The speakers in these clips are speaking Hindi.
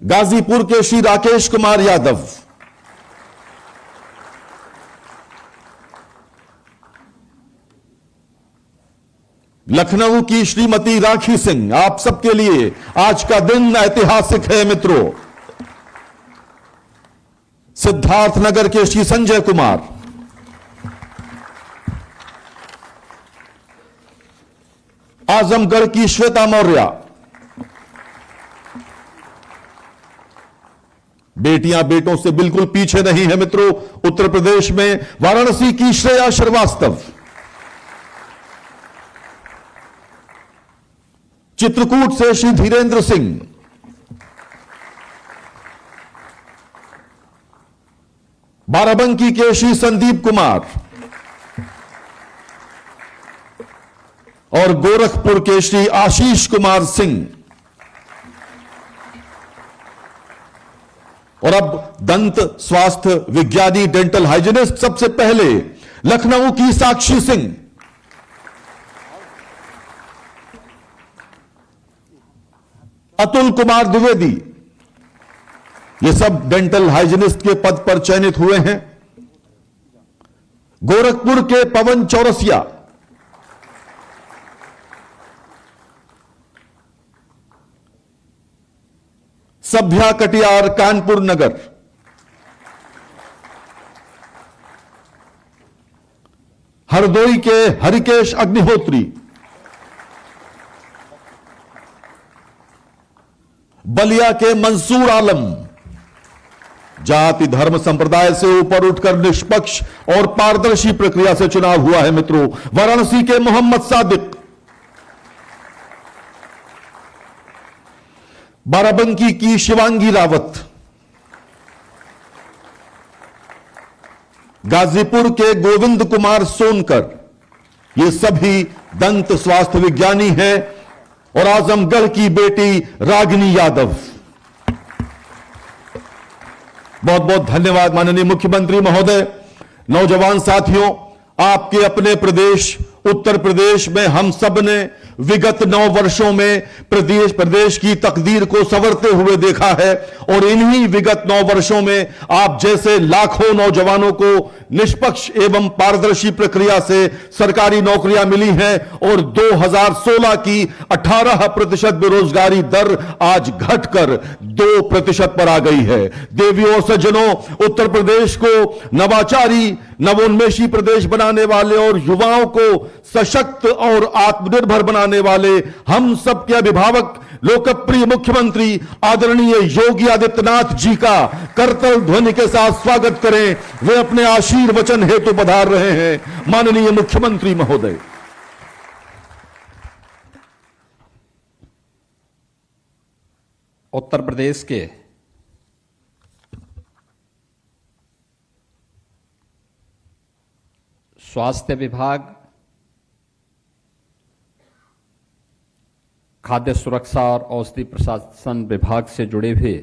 गाजीपुर के श्री राकेश कुमार यादव, लखनऊ की श्रीमती राखी सिंह, आप सबके लिए आज का दिन ऐतिहासिक है मित्रों। सिद्धार्थनगर के श्री संजय कुमार, आजमगढ़ की श्वेता मौर्य, बेटियां बेटों से बिल्कुल पीछे नहीं है मित्रों। उत्तर प्रदेश में वाराणसी की श्रेया श्रीवास्तव, चित्रकूट से श्री धीरेन्द्र सिंह, बाराबंकी के श्री संदीप कुमार और गोरखपुर के श्री आशीष कुमार सिंह। और अब दंत स्वास्थ्य विज्ञानी डेंटल हाइजीनिस्ट, सबसे पहले लखनऊ की साक्षी सिंह, अतुल कुमार द्विवेदी, ये सब डेंटल हाइजीनिस्ट के पद पर चयनित हुए हैं। गोरखपुर के पवन चौरसिया, सभ्या कटियार कानपुर नगर, हरदोई के हरिकेश अग्निहोत्री, बलिया के मंसूर आलम, जाति धर्म संप्रदाय से ऊपर उठकर निष्पक्ष और पारदर्शी प्रक्रिया से चुनाव हुआ है मित्रों। वाराणसी के मोहम्मद सादिक, बाराबंकी की शिवांगी रावत, गाजीपुर के गोविंद कुमार सोनकर, ये सभी दंत स्वास्थ्य विज्ञानी हैं। और आजमगढ़ की बेटी रागिनी यादव। बहुत बहुत धन्यवाद माननीय मुख्यमंत्री महोदय। नौजवान साथियों, आपके अपने प्रदेश उत्तर प्रदेश में हम सब ने विगत 9 वर्षों में प्रदेश की तकदीर को संवरते हुए देखा है। और इन्हीं विगत 9 वर्षों में आप जैसे लाखों नौजवानों को निष्पक्ष एवं पारदर्शी प्रक्रिया से सरकारी नौकरियां मिली हैं। और 2016 की 18% बेरोजगारी दर आज घटकर 2% पर आ गई है। देवियों और सज्जनों, उत्तर प्रदेश को नवाचारी नवोन्मेषी प्रदेश बनाने वाले और युवाओं को सशक्त और आत्मनिर्भर बनाने वाले हम सबके अभिभावक लोकप्रिय मुख्यमंत्री आदरणीय योगी आदित्यनाथ जी का करतल ध्वनि के साथ स्वागत करें। वे अपने आशीर्वचन हेतु पधार रहे हैं। माननीय मुख्यमंत्री महोदय। उत्तर प्रदेश के स्वास्थ्य विभाग, खाद्य सुरक्षा और औषधि प्रशासन विभाग से जुड़े हुए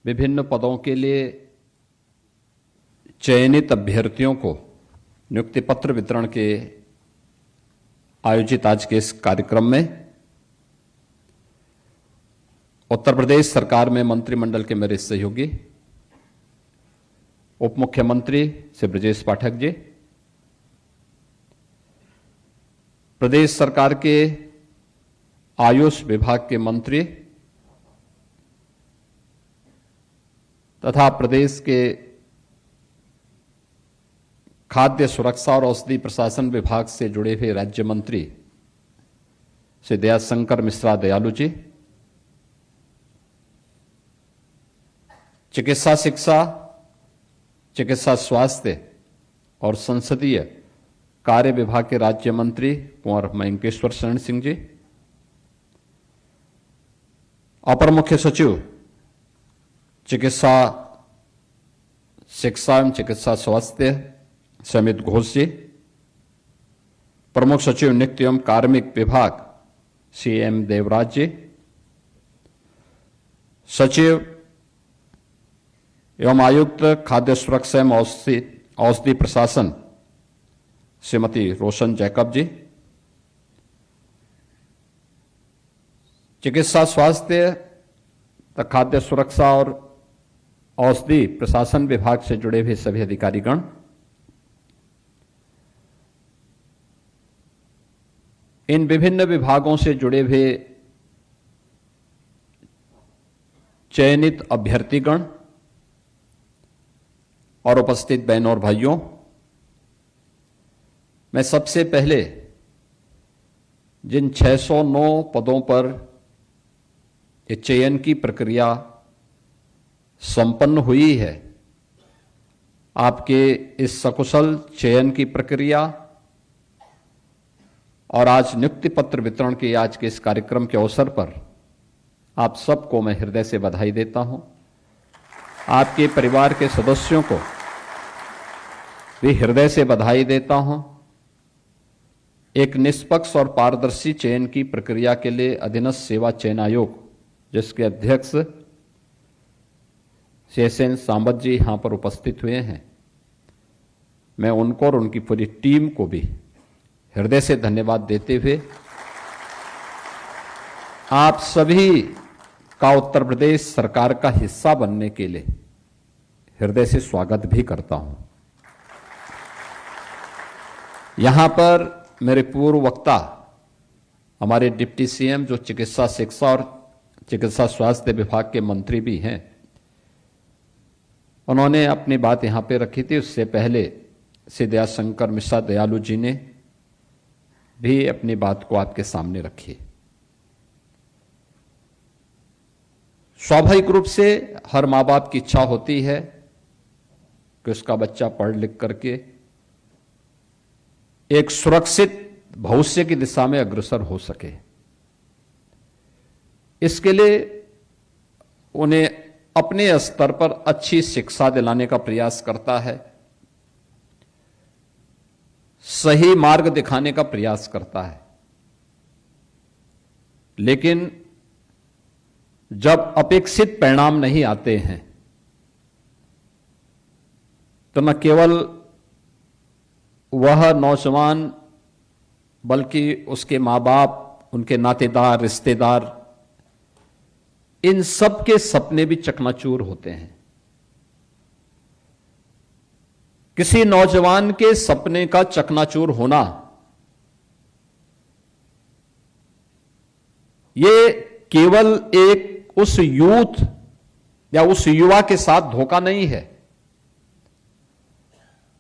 विभिन्न पदों के लिए चयनित अभ्यर्थियों को नियुक्ति पत्र वितरण के आयोजित आज के इस कार्यक्रम में उत्तर प्रदेश सरकार में मंत्रिमंडल के मेरे सहयोगी उप मुख्यमंत्री श्री ब्रजेश पाठक जी, प्रदेश सरकार के आयुष विभाग के मंत्री तथा प्रदेश के खाद्य सुरक्षा और औषधि प्रशासन विभाग से जुड़े हुए राज्य मंत्री श्री दयाशंकर मिश्रा दयालु जी, चिकित्सा शिक्षा, चिकित्सा स्वास्थ्य और संसदीय कार्य विभाग के राज्य मंत्री कुंवर मयंकेश्वर शरण सिंह जी, अपर मुख्य सचिव चिकित्सा शिक्षा एवं चिकित्सा स्वास्थ्य समित घोष जी, प्रमुख सचिव नित्य एवं कार्मिक विभाग CM देवराज जी, सचिव एवं आयुक्त खाद्य सुरक्षा एवं औषधि प्रशासन श्रीमती रोशन जैकब जी, चिकित्सा स्वास्थ्य तथा खाद्य सुरक्षा और औषधि प्रशासन विभाग से जुड़े हुए सभी अधिकारीगण, इन विभिन्न विभागों से जुड़े हुए चयनित अभ्यर्थीगण और उपस्थित बहनों और भाइयों, मैं सबसे पहले जिन 609 पदों पर ये चयन की प्रक्रिया संपन्न हुई है, आपके इस सकुशल चयन की प्रक्रिया और आज नियुक्ति पत्र वितरण के आज के इस कार्यक्रम के अवसर पर आप सबको मैं हृदय से बधाई देता हूं। आपके परिवार के सदस्यों को भी हृदय से बधाई देता हूं। एक निष्पक्ष और पारदर्शी चयन की प्रक्रिया के लिए अधीनस्थ सेवा चयन आयोग, जिसके अध्यक्ष शेषन सांबत जी यहां पर उपस्थित हुए हैं, मैं उनको और उनकी पूरी टीम को भी हृदय से धन्यवाद देते हुए आप सभी का उत्तर प्रदेश सरकार का हिस्सा बनने के लिए हृदय से स्वागत भी करता हूं। यहां पर मेरे पूर्व वक्ता, हमारे डिप्टी सीएम जो चिकित्सा शिक्षा और चिकित्सा स्वास्थ्य विभाग के मंत्री भी हैं, उन्होंने अपनी बात यहां पे रखी थी। उससे पहले श्री दयाशंकर मिश्रा दयालु जी ने भी अपनी बात को आपके सामने रखी। स्वाभाविक रूप से हर मां बाप की इच्छा होती है कि उसका बच्चा पढ़ लिख करके एक सुरक्षित भविष्य की दिशा में अग्रसर हो सके। इसके लिए उन्हें अपने स्तर पर अच्छी शिक्षा दिलाने का प्रयास करता है, सही मार्ग दिखाने का प्रयास करता है। लेकिन जब अपेक्षित परिणाम नहीं आते हैं तो न केवल वह नौजवान बल्कि उसके मां बाप, उनके नातेदार, रिश्तेदार, इन सब के सपने भी चकनाचूर होते हैं। किसी नौजवान के सपने का चकनाचूर होना ये केवल एक उस यूथ या उस युवा के साथ धोखा नहीं है,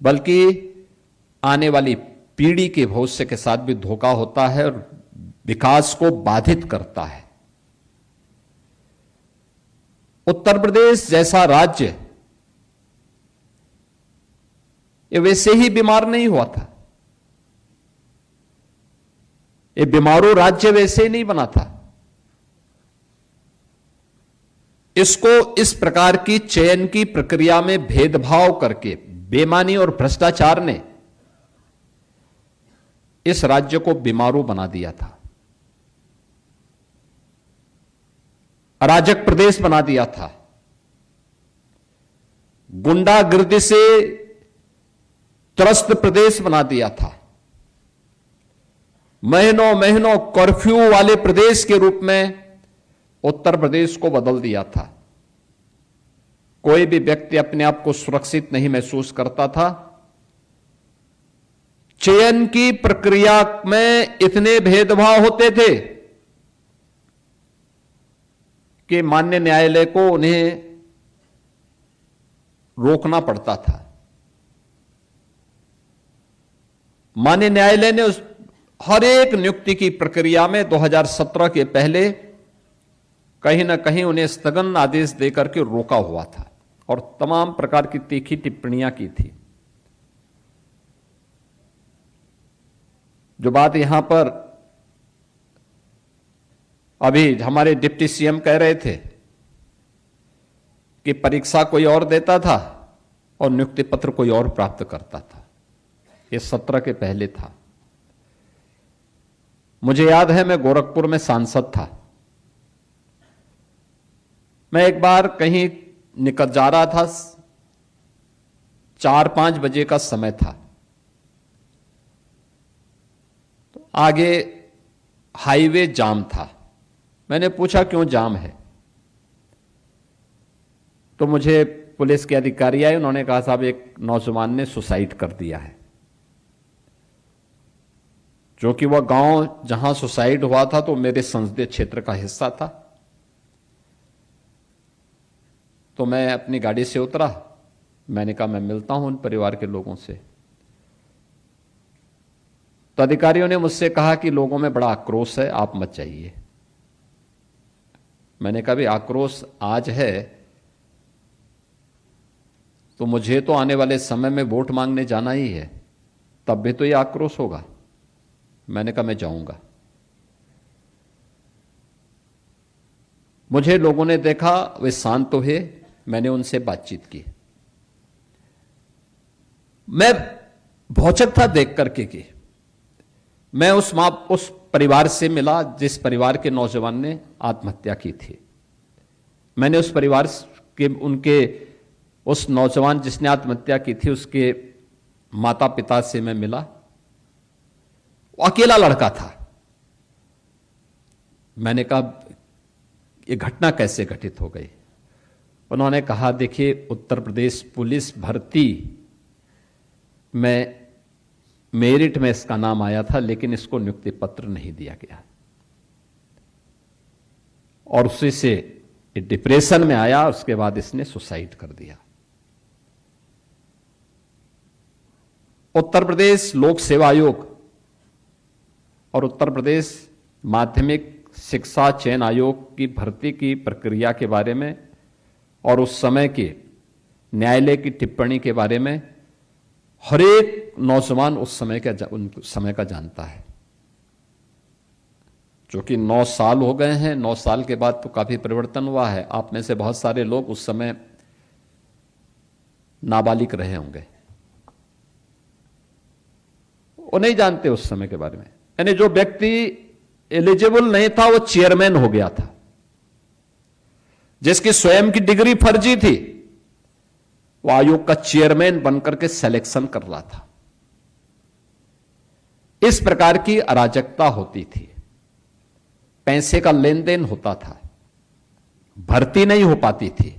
बल्कि आने वाली पीढ़ी के भविष्य के साथ भी धोखा होता है और विकास को बाधित करता है। उत्तर प्रदेश जैसा राज्य ये वैसे ही बीमार नहीं हुआ था, ये बीमारू राज्य वैसे ही नहीं बना था। इसको इस प्रकार की चयन की प्रक्रिया में भेदभाव करके, बेईमानी और भ्रष्टाचार ने इस राज्य को बीमारू बना दिया था, अराजक प्रदेश बना दिया था, गुंडागर्दी से त्रस्त प्रदेश बना दिया था, महीनों महीनों कर्फ्यू वाले प्रदेश के रूप में उत्तर प्रदेश को बदल दिया था। कोई भी व्यक्ति अपने आप को सुरक्षित नहीं महसूस करता था। चयन की प्रक्रिया में इतने भेदभाव होते थे कि माननीय न्यायालय को उन्हें रोकना पड़ता था। माननीय न्यायालय ने उस हर एक नियुक्ति की प्रक्रिया में 2017 के पहले कहीं ना कहीं उन्हें स्थगन आदेश देकर के रोका हुआ था और तमाम प्रकार की तीखी टिप्पणियां की थी। जो बात यहां पर अभी हमारे डिप्टी सीएम कह रहे थे कि परीक्षा कोई और देता था और नियुक्ति पत्र कोई और प्राप्त करता था, ये 17 के पहले था। मुझे याद है मैं गोरखपुर में सांसद था। मैं एक बार कहीं निकल जा रहा था, 4-5 बजे का समय था, तो आगे हाईवे जाम था मैंने पूछा क्यों जाम है, तो मुझे पुलिस के अधिकारी आए, उन्होंने कहा साहब एक नौजवान ने सुसाइड कर दिया है। जो कि वह गांव जहां सुसाइड हुआ था तो मेरे संसदीय क्षेत्र का हिस्सा था। तो मैं अपनी गाड़ी से उतरा, मैंने कहा मैं मिलता हूं उन परिवार के लोगों से। तो अधिकारियों ने मुझसे कहा कि लोगों में बड़ा आक्रोश है, आप मत जाइए। मैंने कहा भी आक्रोश आज है तो मुझे तो आने वाले समय में वोट मांगने जाना ही है, तब भी तो ये आक्रोश होगा। मैंने कहा मैं जाऊंगा। मुझे लोगों ने देखा, वे शांत हुए, मैंने उनसे बातचीत की। मैं भौचक था देख करके कि मैं उस परिवार से मिला जिस परिवार के नौजवान ने आत्महत्या की थी। मैंने उस परिवार के उस नौजवान जिसने आत्महत्या की थी उसके माता पिता से मैं मिला। वो अकेला लड़का था। मैंने कहा ये घटना कैसे घटित हो गई। उन्होंने कहा देखिए उत्तर प्रदेश पुलिस भर्ती में मेरिट में इसका नाम आया था, लेकिन इसको नियुक्ति पत्र नहीं दिया गया और उसी से डिप्रेशन में आया। उसके बाद इसने सुसाइड कर दिया। उत्तर प्रदेश लोक सेवा आयोग और उत्तर प्रदेश माध्यमिक शिक्षा चयन आयोग की भर्ती की प्रक्रिया के बारे में और उस समय के न्यायालय की टिप्पणी के बारे में हर एक नौजवान उस समय का जानता है। जो कि 9 साल हो गए हैं, 9 साल के बाद तो काफी परिवर्तन हुआ है। आप में से बहुत सारे लोग उस समय नाबालिग रहे होंगे, वो नहीं जानते उस समय के बारे में। यानी जो व्यक्ति एलिजिबल नहीं था वो चेयरमैन हो गया था, जिसकी स्वयं की डिग्री फर्जी थी वो आयोग का चेयरमैन बनकर के सिलेक्शन कर रहा था। इस प्रकार की अराजकता होती थी, पैसे का लेन देन होता था, भर्ती नहीं हो पाती थी।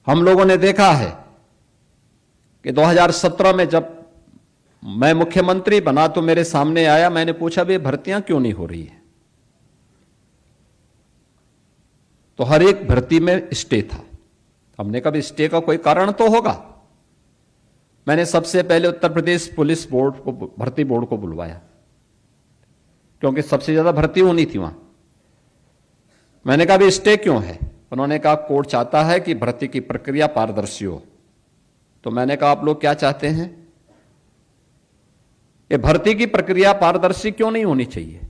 हम लोगों ने देखा है कि 2017 में जब मैं मुख्यमंत्री बना तो मेरे सामने आया, मैंने पूछा भी भर्तियां क्यों नहीं हो रही है। तो हर एक भर्ती में स्टे था। हमने कहा भी स्टे का कोई कारण तो होगा। मैंने सबसे पहले उत्तर प्रदेश पुलिस बोर्ड को, भर्ती बोर्ड को बुलवाया, क्योंकि सबसे ज्यादा भर्ती होनी थी वहां। मैंने कहा भी स्टे क्यों है। उन्होंने कहा कोर्ट चाहता है कि भर्ती की प्रक्रिया पारदर्शी हो। तो मैंने कहा आप लोग क्या चाहते हैं, ये भर्ती की प्रक्रिया पारदर्शी क्यों नहीं होनी चाहिए।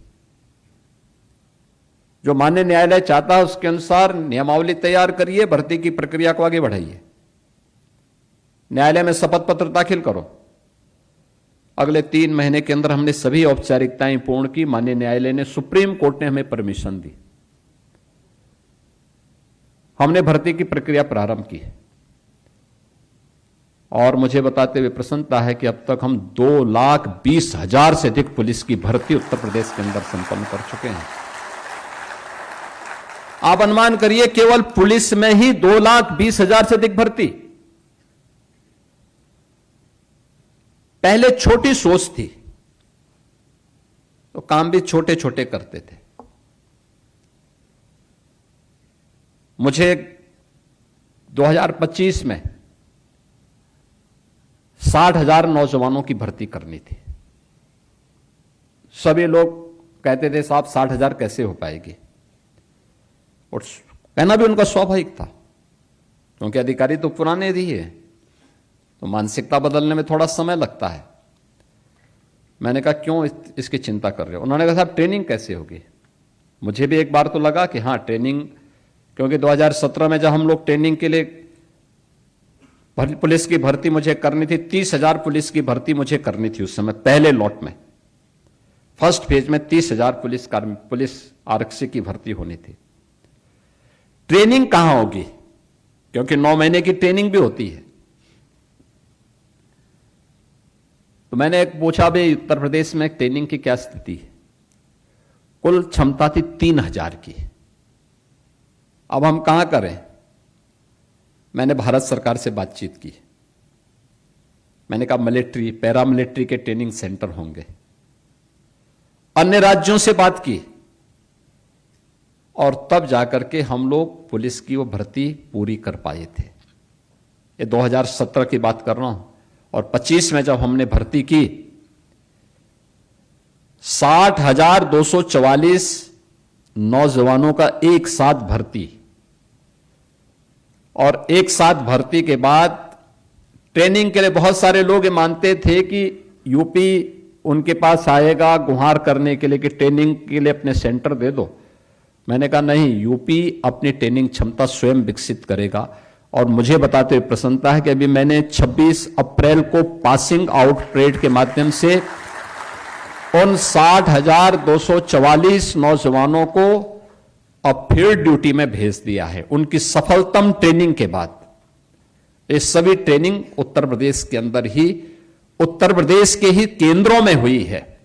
जो माननीय न्यायालय चाहता है उसके अनुसार नियमावली तैयार करिए, भर्ती की प्रक्रिया को आगे बढ़ाइए, न्यायालय में शपथ पत्र दाखिल करो। अगले 3 महीने के अंदर हमने सभी औपचारिकताएं पूर्ण की। माननीय न्यायालय ने, सुप्रीम कोर्ट ने हमें परमिशन दी। हमने भर्ती की प्रक्रिया प्रारंभ की और मुझे बताते हुए प्रसन्नता है कि अब तक हम 2,20,000 से अधिक पुलिस की भर्ती उत्तर प्रदेश के अंदर संपन्न कर चुके हैं। आप अनुमान करिए केवल पुलिस में ही 2,20,000 से अधिक भर्ती। पहले छोटी सोच थी तो काम भी छोटे छोटे करते थे। मुझे 2025 में 60,000 नौजवानों की भर्ती करनी थी। सभी लोग कहते थे साहब 60,000 कैसे हो पाएगी, और कहना भी उनका स्वाभाविक था, क्योंकि अधिकारी तो पुराने ही है, तो मानसिकता बदलने में थोड़ा समय लगता है। मैंने कहा क्यों इसकी चिंता कर रहे हो। उन्होंने कहा साहब ट्रेनिंग कैसे होगी। मुझे भी एक बार तो लगा कि हाँ ट्रेनिंग, क्योंकि 2017 में जब हम लोग ट्रेनिंग के लिए पुलिस की भर्ती मुझे करनी थी, 30,000 पुलिस की भर्ती मुझे करनी थी उस समय। पहले लॉट में फर्स्ट फेज में 30,000 पुलिस आरक्षी की भर्ती होनी थी। ट्रेनिंग कहां होगी, क्योंकि 9 महीने की ट्रेनिंग भी होती है। तो मैंने एक पूछा भी उत्तर प्रदेश में ट्रेनिंग की क्या स्थिति है। कुल क्षमता थी 3000 की। अब हम कहां करें? मैंने भारत सरकार से बातचीत की। मैंने कहा मिलिट्री, पैरामिलिट्री के ट्रेनिंग सेंटर होंगे। अन्य राज्यों से बात की और तब जाकर के हम लोग पुलिस की वो भर्ती पूरी कर पाए थे। ये 2017 की बात कर रहा हूं। और 25 में जब हमने भर्ती की, 60,244 नौजवानों का एक साथ भर्ती, और एक साथ भर्ती के बाद ट्रेनिंग के लिए बहुत सारे लोग ये मानते थे कि यूपी उनके पास आएगा गुहार करने के लिए कि ट्रेनिंग के लिए अपने सेंटर दे दो। मैंने कहा नहीं, यूपी अपनी ट्रेनिंग क्षमता स्वयं विकसित करेगा। और मुझे बताते हुए प्रसन्नता है कि अभी मैंने 26 अप्रैल को पासिंग आउट परेड के माध्यम से उन 60,244 नौजवानों को अब फील्ड ड्यूटी में भेज दिया है उनकी सफलतम ट्रेनिंग के बाद। ये सभी ट्रेनिंग उत्तर प्रदेश के अंदर ही, उत्तर प्रदेश के ही केंद्रों में हुई है,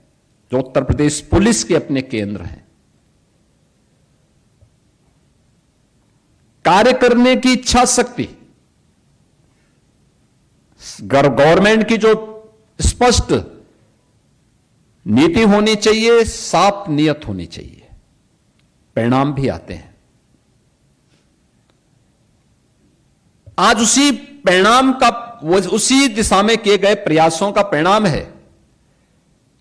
जो उत्तर प्रदेश पुलिस के अपने केंद्र हैं। कार्य करने की इच्छा शक्ति, गवर्नमेंट की जो स्पष्ट नीति होनी चाहिए, साफ नियत होनी चाहिए, परिणाम भी आते हैं। आज उसी परिणाम का, उसी दिशा में किए गए प्रयासों का परिणाम है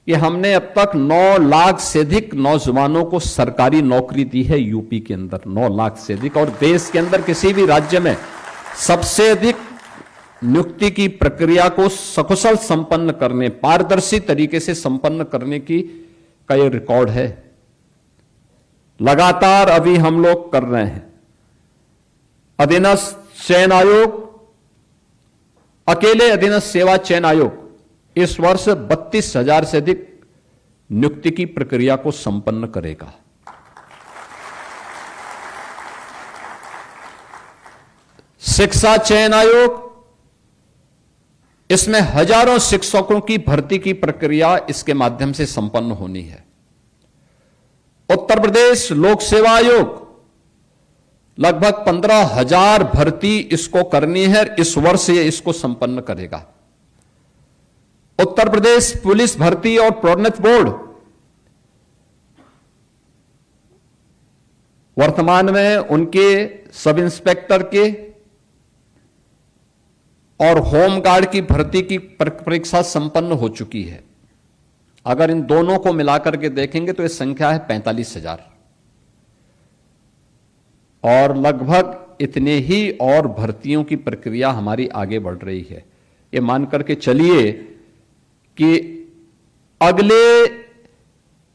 कि हमने अब तक 9 लाख से अधिक नौजवानों को सरकारी नौकरी दी है यूपी के अंदर, 9 लाख से अधिक। और देश के अंदर किसी भी राज्य में सबसे अधिक नियुक्ति की प्रक्रिया को सकुशल संपन्न करने, पारदर्शी तरीके से संपन्न करने का यह रिकॉर्ड है। लगातार अभी हम लोग कर रहे हैं। अधीनस्थ चयन आयोग, अकेले अधीनस्थ सेवा चयन आयोग इस वर्ष 32,000 से अधिक नियुक्ति की प्रक्रिया को संपन्न करेगा। शिक्षा चयन आयोग, इसमें हजारों शिक्षकों की भर्ती की प्रक्रिया इसके माध्यम से संपन्न होनी है। उत्तर प्रदेश लोक सेवा आयोग लगभग 15,000 भर्ती इसको करनी है, इस वर्ष ये इसको संपन्न करेगा। उत्तर प्रदेश पुलिस भर्ती और प्रोन्नति बोर्ड वर्तमान में उनके सब इंस्पेक्टर के और होमगार्ड की भर्ती की परीक्षा संपन्न हो चुकी है। अगर इन दोनों को मिलाकर के देखेंगे तो यह संख्या है 45,000, और लगभग इतने ही और भर्तियों की प्रक्रिया हमारी आगे बढ़ रही है। ये मान करके चलिए कि अगले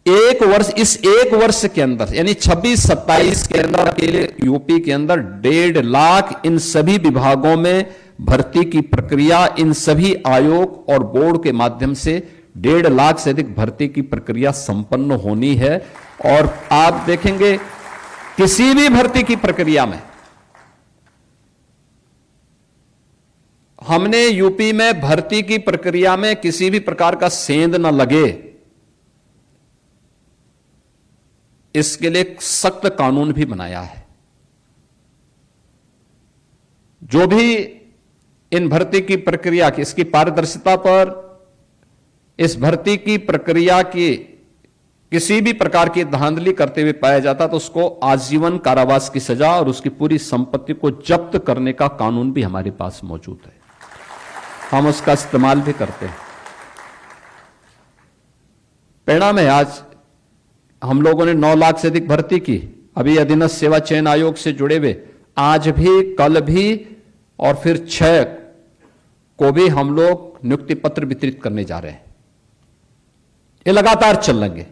एक वर्ष, इस एक वर्ष के अंदर यानी 26-27 के अंदर अकेले यूपी के अंदर 1.5 लाख इन सभी विभागों में भर्ती की प्रक्रिया, इन सभी आयोग और बोर्ड के माध्यम से 1.5 लाख से अधिक भर्ती की प्रक्रिया संपन्न होनी है। और आप देखेंगे किसी भी भर्ती की प्रक्रिया में हमने यूपी में भर्ती की प्रक्रिया में किसी भी प्रकार का सेंध न लगे, इसके लिए सख्त कानून भी बनाया है। जो भी इन भर्ती की प्रक्रिया की, इसकी पारदर्शिता पर, इस भर्ती की प्रक्रिया की किसी भी प्रकार की धांधली करते हुए पाया जाता तो उसको आजीवन कारावास की सजा और उसकी पूरी संपत्ति को जब्त करने का कानून भी हमारे पास मौजूद है। हम उसका इस्तेमाल भी करते हैं। परिणाम है, आज हम लोगों ने 9 लाख से अधिक भर्ती की। अभी अधीनस्थ सेवा चयन आयोग से जुड़े हुए आज भी, कल भी और फिर 6 को भी हम लोग नियुक्ति पत्र वितरित करने जा रहे हैं। ये लगातार चलेंगे।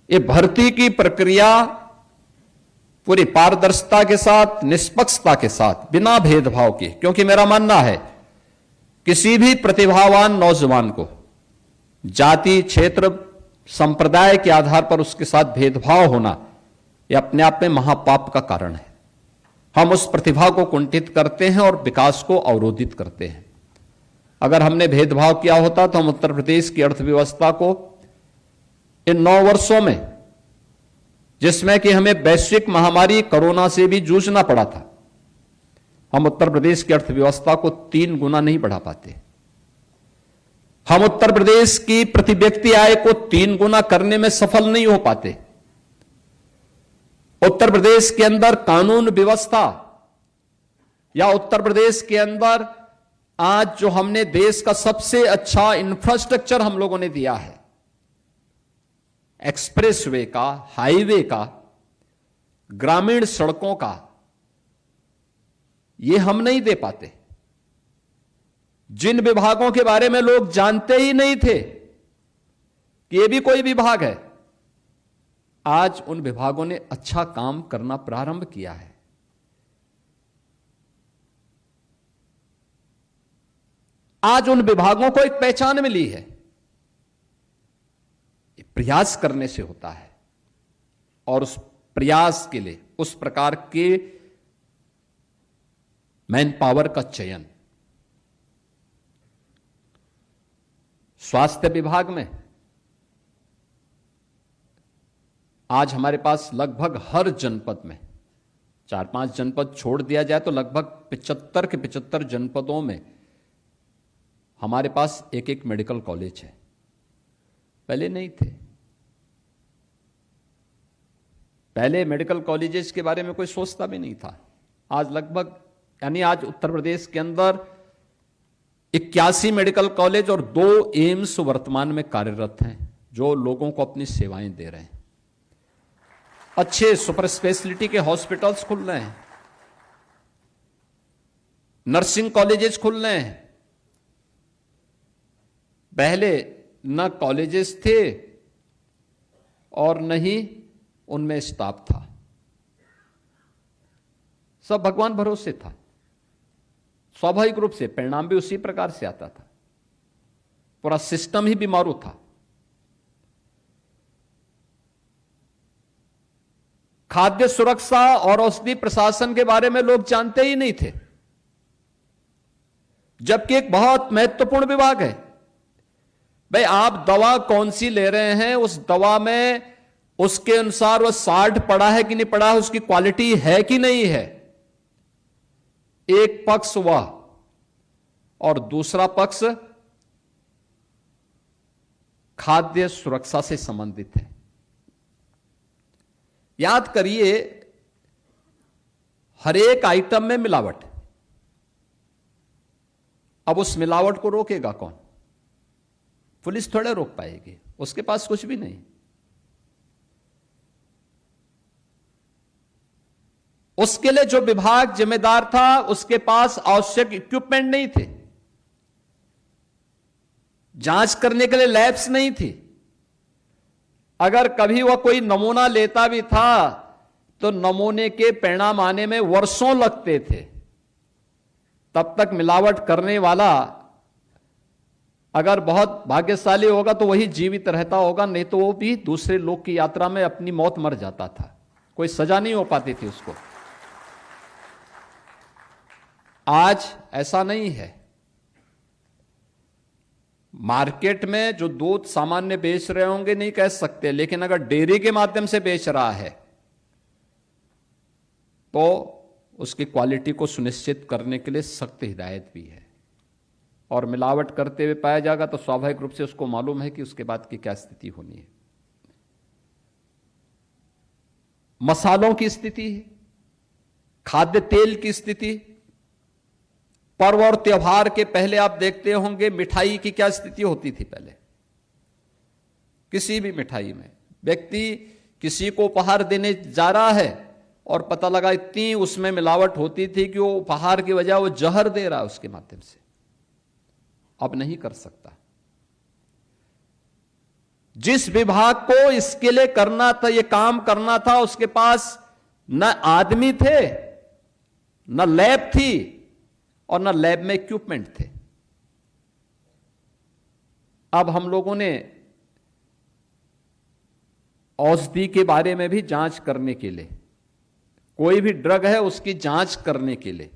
ये भर्ती की प्रक्रिया पूरी पारदर्शिता के साथ, निष्पक्षता के साथ, बिना भेदभाव के, क्योंकि मेरा मानना है किसी भी प्रतिभावान नौजवान को जाति, क्षेत्र, संप्रदाय के आधार पर उसके साथ भेदभाव होना यह अपने आप में महापाप का कारण है। हम उस प्रतिभा को कुंठित करते हैं और विकास को अवरोधित करते हैं। अगर हमने भेदभाव किया होता तो हम उत्तर प्रदेश की अर्थव्यवस्था को इन 9 वर्षों में, जिसमें कि हमें वैश्विक महामारी कोरोना से भी जूझना पड़ा था, हम उत्तर प्रदेश की अर्थव्यवस्था को 3 गुना नहीं बढ़ा पाते। हम उत्तर प्रदेश की प्रति व्यक्ति आय को 3 गुना करने में सफल नहीं हो पाते। उत्तर प्रदेश के अंदर कानून व्यवस्था, या उत्तर प्रदेश के अंदर आज जो हमने देश का सबसे अच्छा इंफ्रास्ट्रक्चर हम लोगों ने दिया है, एक्सप्रेसवे का, हाईवे का, ग्रामीण सड़कों का, ये हम नहीं दे पाते। जिन विभागों के बारे में लोग जानते ही नहीं थे कि ये भी कोई विभाग है, आज उन विभागों ने अच्छा काम करना प्रारंभ किया है। आज उन विभागों को एक पहचान मिली है। प्रयास करने से होता है, और उस प्रयास के लिए उस प्रकार के मैन पावर का चयन। स्वास्थ्य विभाग में आज हमारे पास लगभग हर जनपद में, 4-5 जनपद छोड़ दिया जाए तो लगभग 75 के 75 जनपदों में हमारे पास एक मेडिकल कॉलेज है। पहले नहीं थे। पहले मेडिकल कॉलेजेस के बारे में कोई सोचता भी नहीं था। आज लगभग, यानी आज उत्तर प्रदेश के अंदर 81 मेडिकल कॉलेज और 2 एम्स वर्तमान में कार्यरत हैं, जो लोगों को अपनी सेवाएं दे रहे हैं। अच्छे सुपर स्पेशलिटी के हॉस्पिटल्स खुल रहे हैं, नर्सिंग कॉलेजेस खुल रहे हैं। पहले न कॉलेजेस थे और न ही उनमें स्टाफ था, सब भगवान भरोसे था। स्वाभाविक रूप से परिणाम भी उसी प्रकार से आता था। पूरा सिस्टम ही बीमारू था। खाद्य सुरक्षा और औषधि प्रशासन के बारे में लोग जानते ही नहीं थे, जबकि एक बहुत महत्वपूर्ण विभाग है। भाई, आप दवा कौन सी ले रहे हैं, उस दवा में उसके अनुसार वह 60 पड़ा है कि नहीं पड़ा है, उसकी क्वालिटी है कि नहीं है। एक पक्ष वह और दूसरा पक्ष खाद्य सुरक्षा से संबंधित है। याद करिए, हर एक आइटम में मिलावट। अब उस मिलावट को रोकेगा कौन? पुलिस थोड़े रोक पाएगी, उसके पास कुछ भी नहीं। उसके लिए जो विभाग जिम्मेदार था, उसके पास आवश्यक इक्विपमेंट नहीं थे, जांच करने के लिए लैब्स नहीं थी। अगर कभी वह कोई नमूना लेता भी था तो नमूने के परिणाम आने में वर्षों लगते थे। तब तक मिलावट करने वाला अगर बहुत भाग्यशाली होगा तो वही जीवित रहता होगा, नहीं तो वो भी दूसरे लोग की यात्रा में अपनी मौत मर जाता था, कोई सजा नहीं हो पाती थी उसको। आज ऐसा नहीं है। मार्केट में जो दूध सामान्य बेच रहे होंगे नहीं कह सकते, लेकिन अगर डेयरी के माध्यम से बेच रहा है तो उसकी क्वालिटी को सुनिश्चित करने के लिए सख्त हिदायत भी है। और मिलावट करते हुए पाया जाएगा तो स्वाभाविक रूप से उसको मालूम है कि उसके बाद की क्या स्थिति होनी है। मसालों की स्थिति, खाद्य तेल की स्थिति, पर्व और त्योहार के पहले आप देखते होंगे मिठाई की क्या स्थिति होती थी। पहले किसी भी मिठाई में व्यक्ति किसी को उपहार देने जा रहा है और पता लगा इतनी उसमें मिलावट होती थी कि वो उपहार की वजह वो जहर दे रहा है उसके माध्यम से। अब नहीं कर सकता। जिस विभाग को इसके लिए करना था, ये काम करना था, उसके पास न आदमी थे, न लैब थी और न लैब में इक्विपमेंट थे। अब हम लोगों ने औषधि के बारे में भी जांच करने के लिए, कोई भी ड्रग है उसकी जांच करने के लिए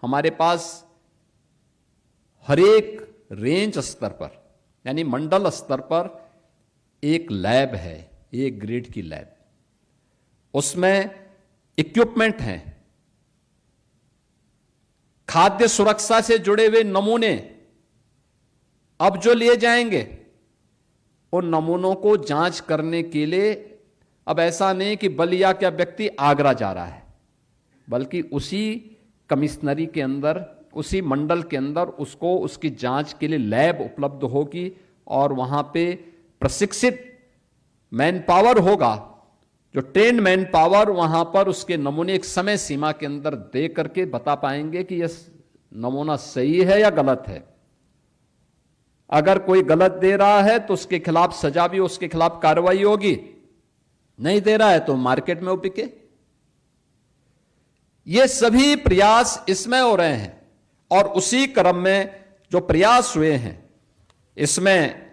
हमारे पास हर एक रेंज स्तर पर, यानी मंडल स्तर पर एक लैब है, एक ग्रेड की लैब, उसमें इक्विपमेंट हैं, खाद्य सुरक्षा से जुड़े हुए नमूने अब जो लिए जाएंगे, उन नमूनों को जांच करने के लिए अब ऐसा नहीं कि बलिया का व्यक्ति आगरा जा रहा है, बल्कि उसी कमिश्नरी के अंदर, उसी मंडल के अंदर उसको उसकी जांच के लिए लैब उपलब्ध होगी और वहां पे प्रशिक्षित मैन पावर होगा, जो ट्रेन मैन पावर वहां पर उसके नमूने एक समय सीमा के अंदर दे करके बता पाएंगे कि यह नमूना सही है या गलत है। अगर कोई गलत दे रहा है तो उसके खिलाफ सजा भी, उसके खिलाफ कार्रवाई होगी, नहीं दे रहा है तो मार्केट में वो बिके। ये सभी प्रयास इसमें हो रहे हैं और उसी क्रम में जो प्रयास हुए हैं, इसमें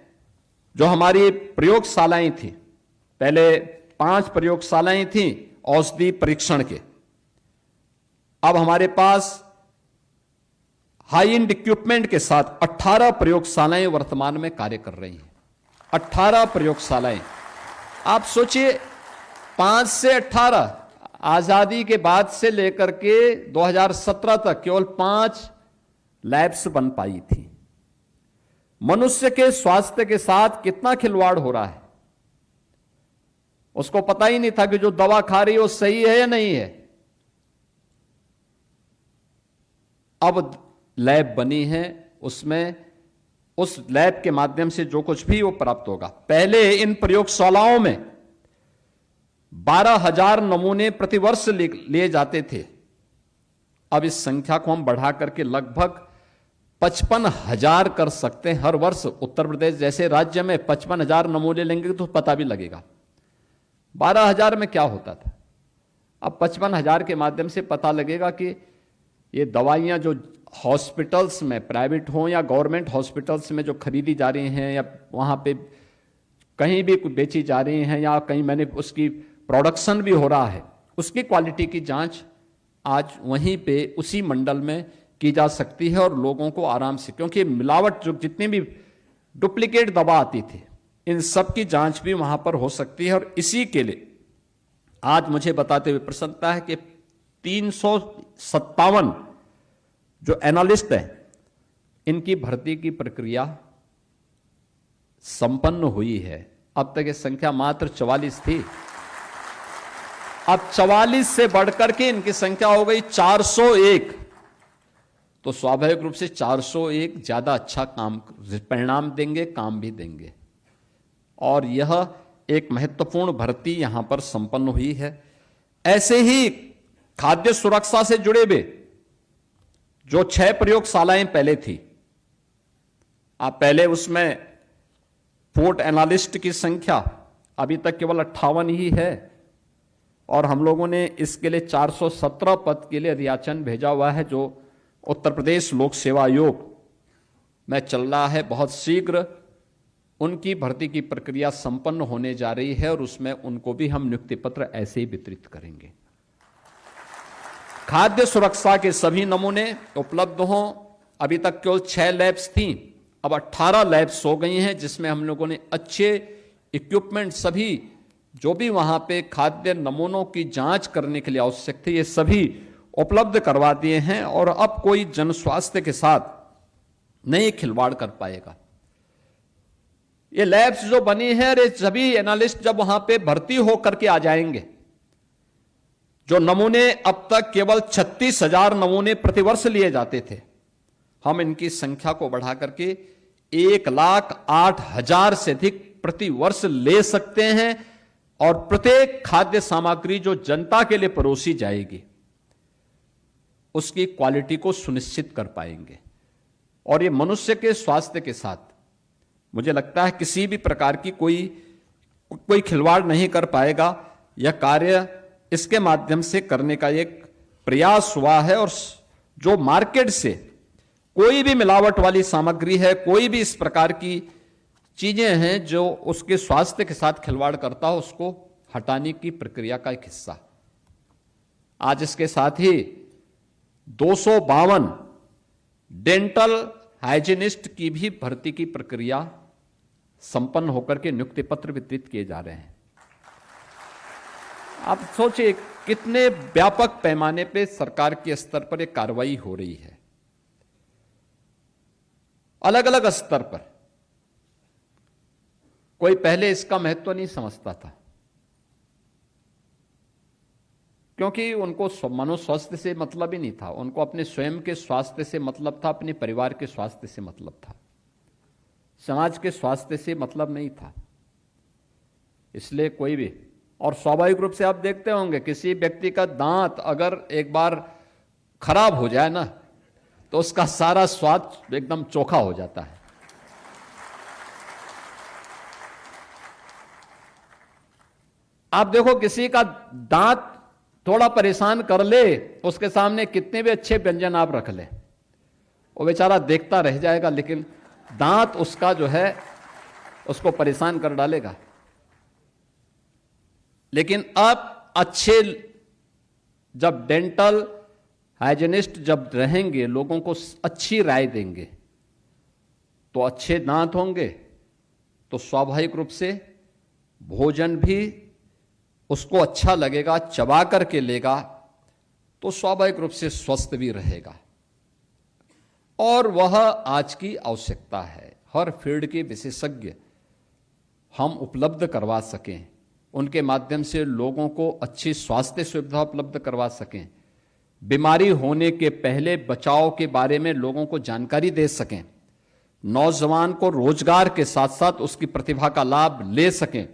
जो हमारी प्रयोगशालाएं थी, पहले 5 प्रयोगशालाएं थी औषधि परीक्षण के, अब हमारे पास हाई एंड इक्विपमेंट के साथ 18 प्रयोगशालाएं वर्तमान में कार्य कर रही हैं। 18 प्रयोगशालाएं, आप सोचिए 5 से 18, आजादी के बाद से लेकर के 2017 तक केवल 5 लैब्स बन पाई थी। मनुष्य के स्वास्थ्य के साथ कितना खिलवाड़ हो रहा है, उसको पता ही नहीं था कि जो दवा खा रही है वो सही है या नहीं है। अब लैब बनी है, उसमें उस लैब के माध्यम से जो कुछ भी वो प्राप्त होगा। पहले इन प्रयोगशालाओं में 12,000 नमूने प्रतिवर्ष लिए जाते थे, अब इस संख्या को हम बढ़ा करके लगभग 55,000 कर सकते हैं हर वर्ष। उत्तर प्रदेश जैसे राज्य में 55,000 नमूने लेंगे तो पता भी लगेगा। 12,000 में क्या होता था, अब 55,000 के माध्यम से पता लगेगा कि ये दवाइयां जो हॉस्पिटल्स में, प्राइवेट हो या गवर्नमेंट हॉस्पिटल्स में जो खरीदी जा रही हैं या वहां पे कहीं भी बेची जा रही हैं या कहीं मैंने उसकी प्रोडक्शन भी हो रहा है, उसकी क्वालिटी की जांच आज वहीं पे उसी मंडल में की जा सकती है और लोगों को आराम से, क्योंकि मिलावट जो जितनी भी डुप्लीकेट दवा आती थी, इन सब की जांच भी वहां पर हो सकती है। और इसी के लिए आज मुझे बताते हुए प्रसन्नता है कि 357 जो एनालिस्ट हैं, इनकी भर्ती की प्रक्रिया संपन्न हुई है। अब तक ये संख्या मात्र 44 थी, अब 44 से बढ़कर के इनकी संख्या हो गई 401। तो स्वाभाविक रूप से 401 ज्यादा अच्छा काम, परिणाम देंगे, काम भी देंगे। और यह एक महत्वपूर्ण भर्ती यहां पर संपन्न हुई है। ऐसे ही खाद्य सुरक्षा से जुड़े हुए जो 6 प्रयोगशालाएं पहले थी, आप पहले उसमें फूड एनालिस्ट की संख्या अभी तक केवल 58 ही है और हम लोगों ने इसके लिए 417 पद के लिए अधियाचन भेजा हुआ है, जो उत्तर प्रदेश लोक सेवा आयोग में चल रहा है। बहुत शीघ्र उनकी भर्ती की प्रक्रिया संपन्न होने जा रही है और उसमें उनको भी हम नियुक्ति पत्र ऐसे ही वितरित करेंगे। खाद्य सुरक्षा के सभी नमूने उपलब्ध हों। अभी तक केवल 6 लैब्स थी, अब 18 लैब्स हो गई हैं, जिसमें हम लोगों ने अच्छे इक्विपमेंट, सभी जो भी वहां पे खाद्य नमूनों की जांच करने के लिए आवश्यक थे, ये सभी उपलब्ध करवा दिए हैं और अब कोई जन स्वास्थ्य के साथ नहीं खिलवाड़ कर पाएगा। ये लैब्स जो बनी है, ये सभी एनालिस्ट जब वहां पे भर्ती होकर के आ जाएंगे, जो नमूने अब तक केवल 36,000 नमूने प्रतिवर्ष लिए जाते थे, हम इनकी संख्या को बढ़ा करके 1,08,000 से अधिक प्रतिवर्ष ले सकते हैं और प्रत्येक खाद्य सामग्री जो जनता के लिए परोसी जाएगी उसकी क्वालिटी को सुनिश्चित कर पाएंगे। और ये मनुष्य के स्वास्थ्य के साथ मुझे लगता है किसी भी प्रकार की कोई खिलवाड़ नहीं कर पाएगा। यह कार्य इसके माध्यम से करने का एक प्रयास हुआ है और जो मार्केट से कोई भी मिलावट वाली सामग्री है, कोई भी इस प्रकार की चीजें हैं जो उसके स्वास्थ्य के साथ खिलवाड़ करता हो, उसको हटाने की प्रक्रिया का एक हिस्सा। आज इसके साथ ही 252 डेंटल हाइजीनिस्ट की भी भर्ती की प्रक्रिया संपन्न होकर के नियुक्ति पत्र वितरित किए जा रहे हैं। आप सोचिए कितने व्यापक पैमाने पे सरकार के स्तर पर एक कार्रवाई हो रही है, अलग अलग स्तर पर। कोई पहले इसका महत्व नहीं समझता था, क्योंकि उनको मानव स्वास्थ्य से मतलब ही नहीं था, उनको अपने स्वयं के स्वास्थ्य से मतलब था, अपने परिवार के स्वास्थ्य से मतलब था, समाज के स्वास्थ्य से मतलब नहीं था। इसलिए कोई भी, और स्वाभाविक रूप से आप देखते होंगे किसी व्यक्ति का दांत अगर एक बार खराब हो जाए ना, तो उसका सारा स्वाद एकदम चोखा हो जाता है। आप देखो किसी का दांत थोड़ा परेशान कर ले, उसके सामने कितने भी अच्छे व्यंजन आप रख ले, वो बेचारा देखता रह जाएगा, लेकिन दांत उसका जो है उसको परेशान कर डालेगा। लेकिन अब अच्छे जब डेंटल हाइजीनिस्ट जब रहेंगे, लोगों को अच्छी राय देंगे, तो अच्छे दांत होंगे, तो स्वाभाविक रूप से भोजन भी उसको अच्छा लगेगा, चबा करके लेगा, तो स्वाभाविक रूप से स्वस्थ भी रहेगा। और वह आज की आवश्यकता है। हर फील्ड के विशेषज्ञ हम उपलब्ध करवा सकें, उनके माध्यम से लोगों को अच्छी स्वास्थ्य सुविधा उपलब्ध करवा सकें, बीमारी होने के पहले बचाव के बारे में लोगों को जानकारी दे सकें, नौजवान को रोजगार के साथ साथ उसकी प्रतिभा का लाभ ले सकें।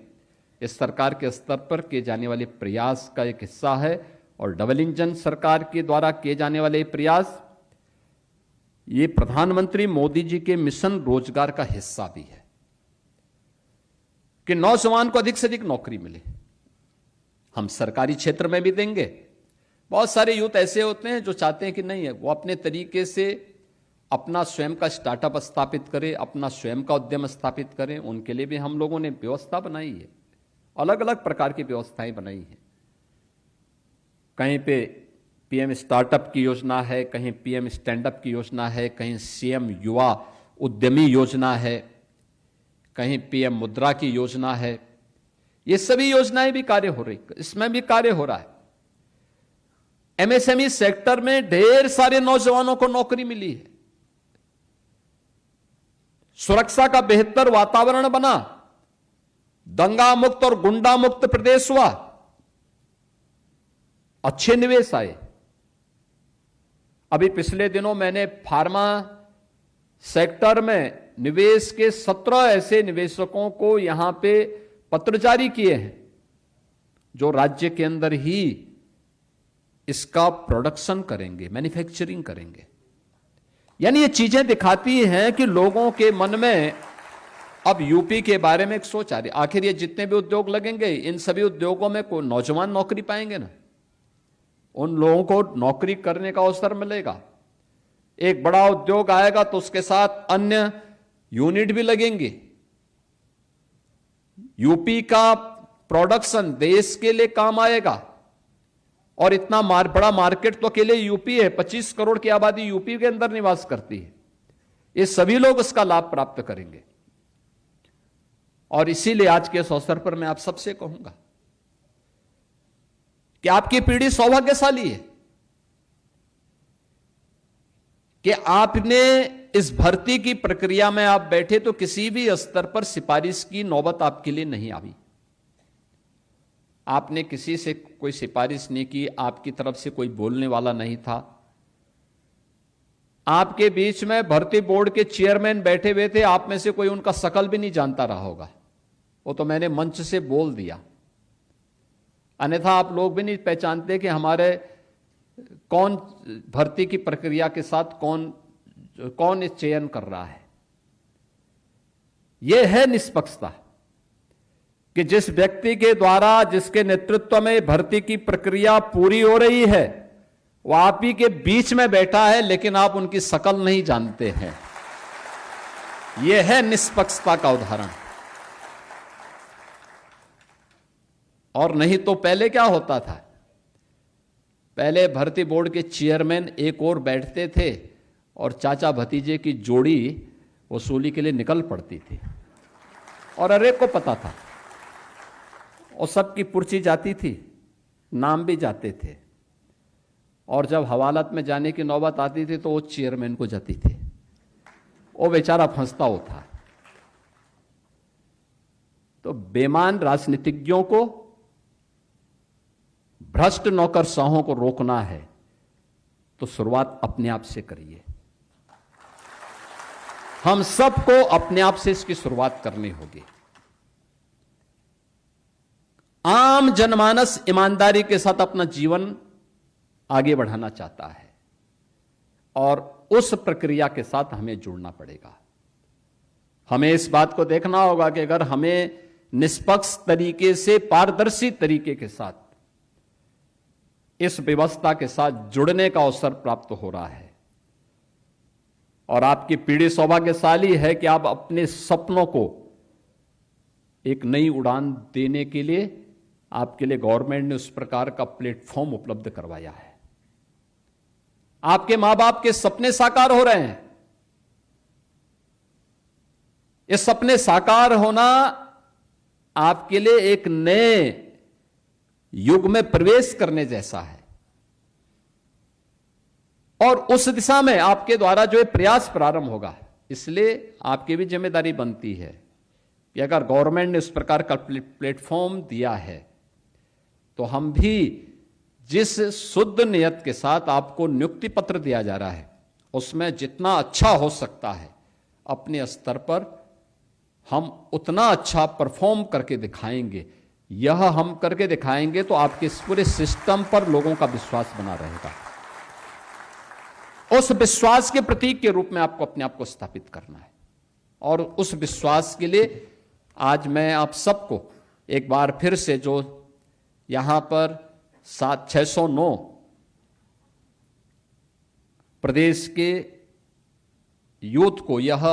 इस सरकार के स्तर पर किए जाने वाले प्रयास का एक हिस्सा है। और डबल इंजन सरकार के द्वारा किए जाने वाले प्रयास, ये प्रधानमंत्री मोदी जी के मिशन रोजगार का हिस्सा भी है कि नौजवान को अधिक से अधिक नौकरी मिले। हम सरकारी क्षेत्र में भी देंगे। बहुत सारे यूथ ऐसे होते हैं जो चाहते हैं कि नहीं है, वो अपने तरीके से अपना स्वयं का स्टार्टअप स्थापित करें, अपना स्वयं का उद्यम स्थापित करें। उनके लिए भी हम लोगों ने व्यवस्था बनाई है, अलग अलग प्रकार की व्यवस्थाएं बनाई हैं। कहीं पे पीएम स्टार्टअप की योजना है, कहीं पीएम स्टैंडअप की योजना है, कहीं सीएम युवा उद्यमी योजना है, कहीं पीएम मुद्रा की योजना है। ये सभी योजनाएं भी कार्य हो रही, इसमें भी कार्य हो रहा है। एमएसएमई सेक्टर में ढेर सारे नौजवानों को नौकरी मिली है। सुरक्षा का बेहतर वातावरण बना, दंगा मुक्त और गुंडा मुक्त प्रदेश हुआ, अच्छे निवेश आए। अभी पिछले दिनों मैंने फार्मा सेक्टर में निवेश के 17 ऐसे निवेशकों को यहां पे पत्र जारी किए हैं जो राज्य के अंदर ही इसका प्रोडक्शन करेंगे, मैन्युफैक्चरिंग करेंगे। यानी ये चीजें दिखाती हैं कि लोगों के मन में अब यूपी के बारे में एक सोच आ रही। आखिर ये जितने भी उद्योग लगेंगे, इन सभी उद्योगों में कोई नौजवान नौकरी पाएंगे ना, उन लोगों को नौकरी करने का अवसर मिलेगा। एक बड़ा उद्योग आएगा तो उसके साथ अन्य यूनिट भी लगेंगे। यूपी का प्रोडक्शन देश के लिए काम आएगा। और इतना बड़ा मार्केट तो अकेले यूपी है, 25 करोड़ की आबादी यूपी के अंदर निवास करती है। ये सभी लोग इसका लाभ प्राप्त करेंगे। और इसीलिए आज के इस अवसर पर मैं आप सबसे कहूंगा कि आपकी पीढ़ी सौभाग्यशाली है कि आपने इस भर्ती की प्रक्रिया में आप बैठे तो किसी भी स्तर पर सिफारिश की नौबत आपके लिए नहीं आई। आपने किसी से कोई सिफारिश नहीं की, आपकी तरफ से कोई बोलने वाला नहीं था। आपके बीच में भर्ती बोर्ड के चेयरमैन बैठे हुए थे, आप में से कोई उनका शकल भी नहीं जानता रहा होगा, वो तो मैंने मंच से बोल दिया। अन्यथा आप लोग भी नहीं पहचानते कि हमारे कौन भर्ती की प्रक्रिया के साथ कौन इस चयन कर रहा है। यह है निष्पक्षता कि जिस व्यक्ति के द्वारा, जिसके नेतृत्व में भर्ती की प्रक्रिया पूरी हो रही है, वो आप ही के बीच में बैठा है, लेकिन आप उनकी शकल नहीं जानते हैं। यह है निष्पक्षता का उदाहरण। और नहीं तो पहले क्या होता था, पहले भर्ती बोर्ड के चेयरमैन एक और बैठते थे और चाचा भतीजे की जोड़ी वसूली के लिए निकल पड़ती थी। और हर एक को पता था, और सबकी पर्ची जाती थी, नाम भी जाते थे, और जब हवालात में जाने की नौबत आती थी तो वो चेयरमैन को जाती थी, वो बेचारा फंसता होता। तो बेईमान राजनीतिज्ञों को, भ्रष्ट नौकरशाहों को रोकना है तो शुरुआत अपने आप से करिए। हम सबको अपने आप से इसकी शुरुआत करनी होगी। आम जनमानस ईमानदारी के साथ अपना जीवन आगे बढ़ाना चाहता है, और उस प्रक्रिया के साथ हमें जुड़ना पड़ेगा। हमें इस बात को देखना होगा कि अगर हमें निष्पक्ष तरीके से, पारदर्शी तरीके के साथ इस व्यवस्था के साथ जुड़ने का अवसर प्राप्त हो रहा है, और आपकी पीढ़ी सौभाग्यशाली है कि आप अपने सपनों को एक नई उड़ान देने के लिए, आपके लिए गवर्नमेंट ने उस प्रकार का प्लेटफॉर्म उपलब्ध करवाया है। आपके मां बाप के सपने साकार हो रहे हैं। ये सपने साकार होना आपके लिए एक नए युग में प्रवेश करने जैसा है, और उस दिशा में आपके द्वारा जो प्रयास प्रारंभ होगा, इसलिए आपकी भी जिम्मेदारी बनती है कि अगर गवर्नमेंट ने उस प्रकार का प्लेटफॉर्म दिया है तो हम भी जिस शुद्ध नियत के साथ आपको नियुक्ति पत्र दिया जा रहा है, उसमें जितना अच्छा हो सकता है अपने स्तर पर हम उतना अच्छा परफॉर्म करके दिखाएंगे। यह हम करके दिखाएंगे तो आपके इस पूरे सिस्टम पर लोगों का विश्वास बना रहेगा। उस विश्वास के प्रतीक के रूप में आपको अपने आप को स्थापित करना है, और उस विश्वास के लिए आज मैं आप सबको एक बार फिर से, जो यहां पर 609 प्रदेश के यूथ को यह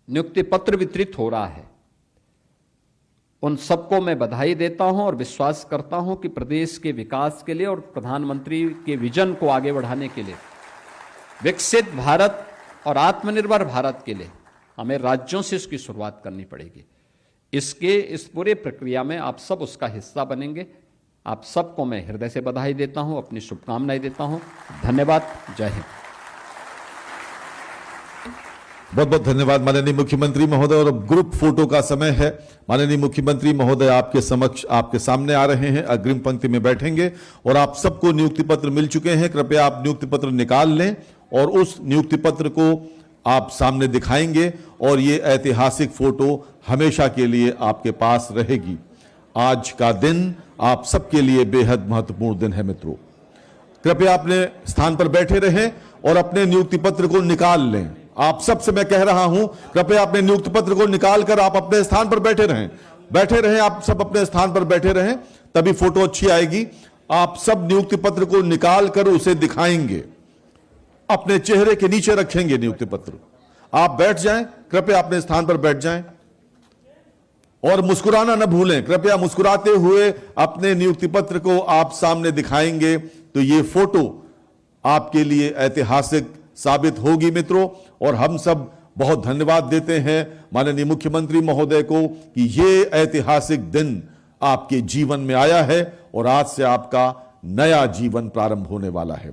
नियुक्ति पत्र वितरित हो रहा है, उन सबको मैं बधाई देता हूं और विश्वास करता हूं कि प्रदेश के विकास के लिए और प्रधानमंत्री के विजन को आगे बढ़ाने के लिए, विकसित भारत और आत्मनिर्भर भारत के लिए हमें राज्यों से इसकी शुरुआत करनी पड़ेगी। इस पूरे प्रक्रिया में आप सब उसका हिस्सा बनेंगे। आप सबको मैं हृदय से बधाई देता हूं, अपनी शुभकामनाएं देता हूं। धन्यवाद। जय हिंद। बहुत बहुत धन्यवाद माननीय मुख्यमंत्री महोदय। और अब ग्रुप फोटो का समय है। माननीय मुख्यमंत्री महोदय आपके समक्ष, आपके सामने आ रहे हैं, अग्रिम पंक्ति में बैठेंगे, और आप सबको नियुक्ति पत्र मिल चुके हैं। कृपया आप नियुक्ति पत्र निकाल लें और उस नियुक्ति पत्र को आप सामने दिखाएंगे, और ये ऐतिहासिक फोटो हमेशा के लिए आपके पास रहेगी। आज का दिन आप सबके लिए बेहद महत्वपूर्ण दिन है। मित्रों, कृपया अपने स्थान पर बैठे रहें और अपने नियुक्ति पत्र को निकाल लें। आप सबसे मैं कह रहा हूं, कृपया अपने नियुक्ति पत्र को निकालकर आप अपने स्थान पर बैठे रहें। आप सब अपने स्थान पर बैठे रहें, तभी फोटो अच्छी आएगी। आप सब नियुक्ति पत्र को निकालकर उसे दिखाएंगे, अपने चेहरे के नीचे रखेंगे नियुक्ति पत्र। आप बैठ जाएं, कृपया अपने स्थान पर बैठ जाएं, और मुस्कुराना न भूलें। कृपया मुस्कुराते हुए अपने नियुक्ति पत्र को आप सामने दिखाएंगे तो ये फोटो आपके लिए ऐतिहासिक साबित होगी मित्रों। और हम सब बहुत धन्यवाद देते हैं माननीय मुख्यमंत्री महोदय को कि ये ऐतिहासिक दिन आपके जीवन में आया है और आज से आपका नया जीवन प्रारंभ होने वाला है।